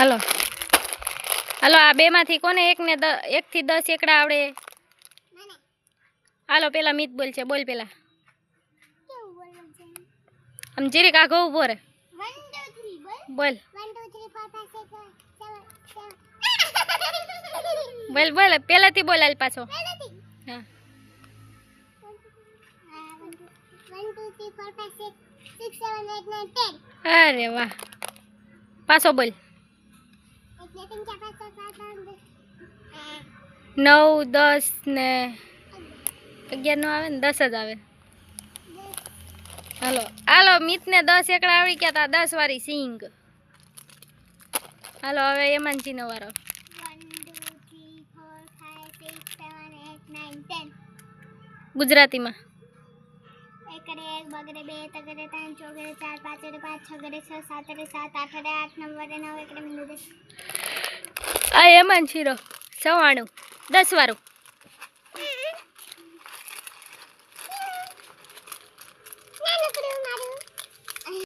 હાલો હાલો આ બે માંથી કોને એકને 1 થી 10 એકડા આવડે? હાલો પેલા મિત બોલ છે, બોલ પેલા. આમ જીરીક આગો ઉભો રે. 1 2 3 બોલ. 1 2 3 4 5 6 બોલ બોલ પેલાથી બોલ હાલ પાછો. હા 1 2 3 4 5 6 7 8 9 10. અરે વાહ, પાછો બોલ. 9 10 ને 11 નો આવે ને 10 જ આવે. હાલો હાલો મિત ને 10 એકડા આવડી ગયા તા, 10 વાળી સિંગ. હાલો હવે યમનજી નો વારો. 1 2 3 4 5 6 7 8 9 10 ગુજરાતીમાં. 1 કરે 1 2 કરે 2 3 કરે 3 4 કરે 4 5 કરે 5 6 કરે 6 7 કરે 7 8 કરે 8 9 કરે 9 કરે 10. આ યમનજી નો 94 10 વાળું.